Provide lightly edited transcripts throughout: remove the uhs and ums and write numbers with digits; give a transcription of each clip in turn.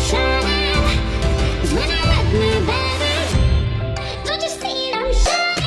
shining. 'Cause when I look me, baby, don't you see I'm shining?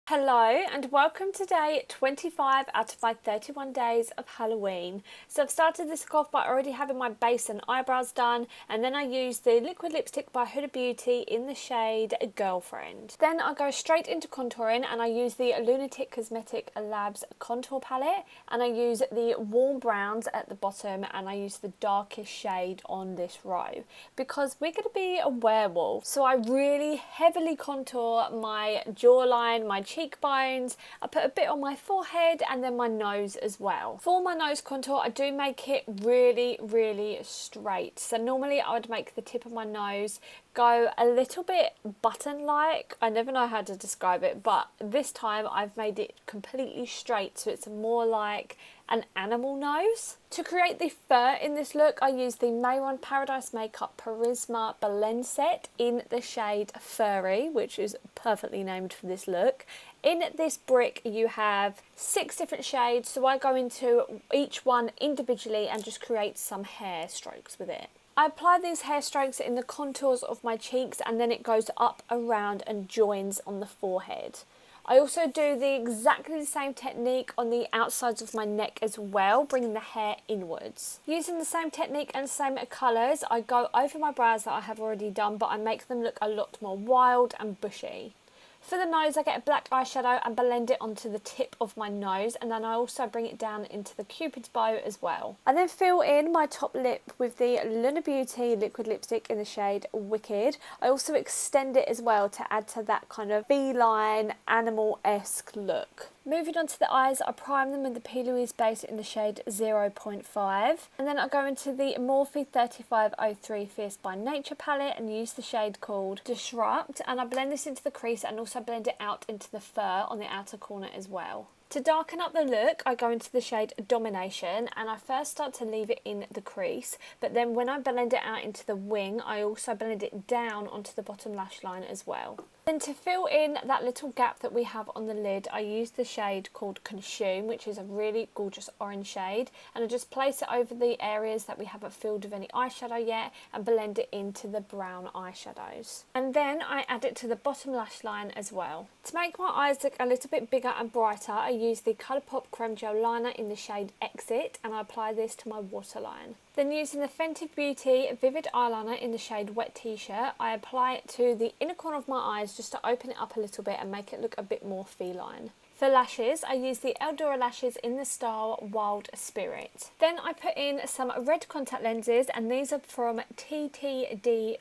Hello and welcome to day 25 out of my 31 days of Halloween. So I've started this off by already having my base and eyebrows done, and then I use the liquid lipstick by Huda Beauty in the shade Girlfriend. Then I go straight into contouring and I use the Lunatic Cosmetic Labs contour palette, and I use the warm browns at the bottom, and I use the darkest shade on this row because we're going to be a werewolf. So I really heavily contour my jawline, my cheekbones, I put a bit on my forehead and then my nose as well. For my nose contour, I do make it really straight. So normally I would make the tip of my nose go a little bit button-like. I never know how to describe it, but this time I've made it completely straight, so it's more like an animal nose. To create the fur in this look, I use the Mayron Paradise Makeup Charisma Blend Set in the shade Furry, which is perfectly named for this look. In this brick you have 6 different shades, so I go into each one individually and just create some hair strokes with it. I apply these hair strokes in the contours of my cheeks, and then it goes up, around and joins on the forehead. I also do exactly the same technique on the outsides of my neck as well, bringing the hair inwards. Using the same technique and same colours, I go over my brows that I have already done, but I make them look a lot more wild and bushy. For the nose, I get a black eyeshadow and blend it onto the tip of my nose, and then I also bring it down into the Cupid's bow as well. I then fill in my top lip with the Huda Beauty liquid lipstick in the shade Wicked. I also extend it as well to add to that kind of feline, animal-esque look. Moving on to the eyes, I prime them with the P. Louise base in the shade 0.5. And then I go into the Morphe 3503 Fierce by Nature palette and use the shade called Disrupt. And I blend this into the crease and also blend it out into the fur on the outer corner as well. To darken up the look, I go into the shade Domination, and I first start to leave it in the crease, but then when I blend it out into the wing, I also blend it down onto the bottom lash line as well. Then to fill in that little gap that we have on the lid, I use the shade called Consume, which is a really gorgeous orange shade, and I just place it over the areas that we haven't filled with any eyeshadow yet and blend it into the brown eyeshadows. And then I add it to the bottom lash line as well. To make my eyes look a little bit bigger and brighter, I use the Colourpop Creme Gel Liner in the shade Exit, and I apply this to my waterline. Then using the Fenty Beauty Vivid Eyeliner in the shade Wet T-Shirt, I apply it to the inner corner of my eyes just to open it up a little bit and make it look a bit more feline. For lashes, I use the Eldora lashes in the style Wild Spirit. Then I put in some red contact lenses, and these are from TTDI,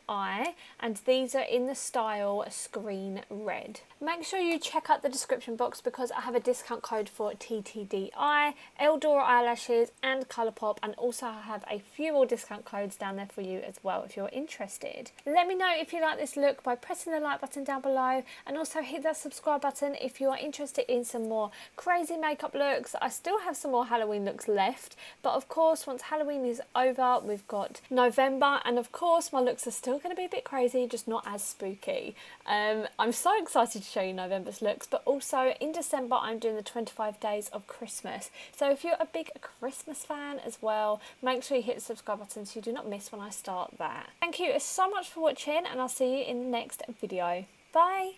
and these are in the style Screen Red. Make sure you check out the description box because I have a discount code for TTDI, Eldora eyelashes and Colourpop, and also I have a few more discount codes down there for you as well if you're interested. Let me know if you like this look by pressing the like button down below, and also hit that subscribe button if you are interested in some more crazy makeup looks. I still have some more Halloween looks left, but of course once Halloween is over we've got November, and of course my looks are still going to be a bit crazy, just not as spooky. I'm so excited to show you November's looks, but also in December I'm doing the 25 days of Christmas, so if you're a big Christmas fan as well, make sure you hit the subscribe button so you do not miss when I start that. Thank you so much for watching, and I'll see you in the next video. Bye!